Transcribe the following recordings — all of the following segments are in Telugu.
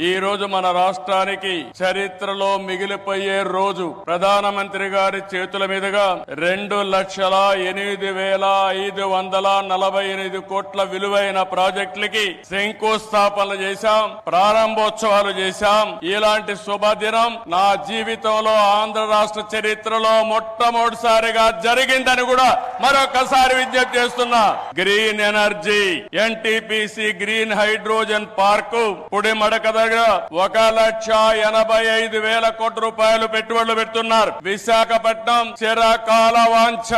ఈ రోజు మన రాష్ట్రానికి చరిత్రలో మిగిలిపోయే రోజు. ప్రధానమంత్రి గారి చేతుల మీదుగా 2,08,548 కోట్ల విలువైన ప్రాజెక్టులకి శంకుస్థాపనలు చేశాం, ప్రారంభోత్సవాలు చేశాం. ఇలాంటి శుభదినం నా జీవితంలో ఆంధ్ర రాష్ట్ర చరిత్రలో మొట్టమొదటిసారిగా జరిగిందని కూడా మరొకసారి విజ్ఞప్తి చేస్తున్నా. Green energy NTPC green hydrogen park Pudimadaka దగ్గర 1,85,000 కోట్ల రూపాయలు పెట్టుబడులు పెడుతున్నారు. విశాఖపట్నం చిరకాల వాంఛ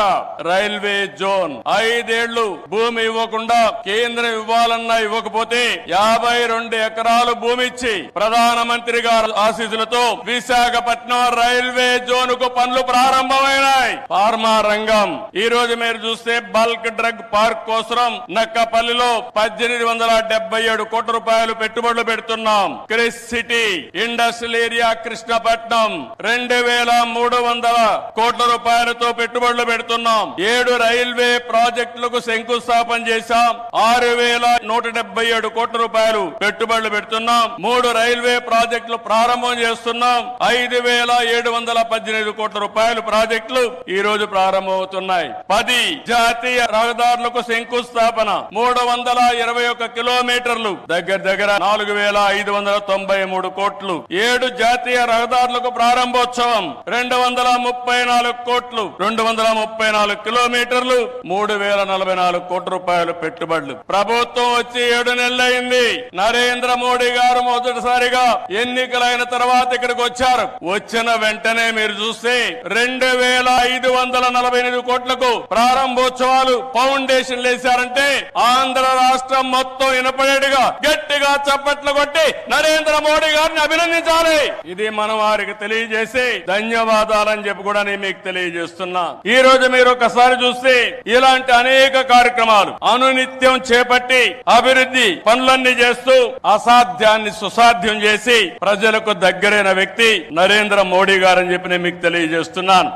రైల్వే జోన్. 5 ఏళ్లు భూమి ఇవ్వకుండా కేంద్రం ఇవ్వాలన్నా ఇవ్వకపోతే 52 ఎకరాలు భూమి ఇచ్చి ప్రధానమంత్రి గారి ఆశీస్సులతో విశాఖపట్నం రైల్వే జోన్ కు పనులు ప్రారంభమైనాయి. ఫార్మా రంగం ఈ రోజు మీరు చూస్తే బల్క్ డ్రగ్ పార్క్ కోసం నక్కపల్లిలో 1,877 కోట్ల రూపాయలు పెట్టుబడులు పెడుతున్నాం. Chris city industrial area Krishnapatnam 2,300 కోట్ల రూపాయలతో పెట్టుబడులు పెడుతున్నాం. 7 రైల్వే ప్రాజెక్టులకు శంకుస్థాపన చేశాం. 6,177 కోట్ల రూపాయలు పెట్టుబడులు పెడుతున్నాం. 3 రైల్వే ప్రాజెక్టులు ప్రారంభం చేస్తున్నాం. 5,718 కోట్ల రూపాయలు ప్రాజెక్టులు ఈ రోజు ప్రారంభమవుతున్నాయి. 10 జాతీయ రహదారులకు శంకుస్థాపన, 321 కిలోమీటర్లు, దగ్గర 4,593 కోట్లు. 7 జాతీయ రహదారులకు ప్రారంభోత్సవం, 234 కోట్లు, 234 కిలోమీటర్లు, 3,044 కోట్ల రూపాయలు పెట్టుబడులు. ప్రభుత్వం వచ్చి 7 నెలలైంది. నరేంద్ర మోడీ గారు మొదటిసారిగా ఎన్నికలైన తర్వాత ఇక్కడికి వచ్చారు. వచ్చిన వెంటనే మీరు చూస్తే 2,548 కోట్లకు ప్రారంభోత్సవాలు, ఫౌండేషన్ వేశారంటే ఆంధ్ర రాష్ట్రం మొత్తం వినపడేట్టుగా గట్టిగా చప్పట్లు కొట్టి నరేంద్ర మోడీ గారిని అభినందించాలి. ఇది మనం వారికి తెలియజేసి ధన్యవాదాలని చెప్పి కూడా నేను మీకు తెలియజేస్తున్నా. ఈ రోజు మీరు ఒకసారి చూస్తే ఇలాంటి అనేక కార్యక్రమాలు అనునిత్యం చేపట్టి అభివృద్ధి పనులన్నీ చేస్తూ అసాధ్యాన్ని సుసాధ్యం చేసి ప్రజలకు దగ్గరైన వ్యక్తి నరేంద్ర మోడీ గారని చెప్పి నేను మీకు తెలియజేస్తున్నాను.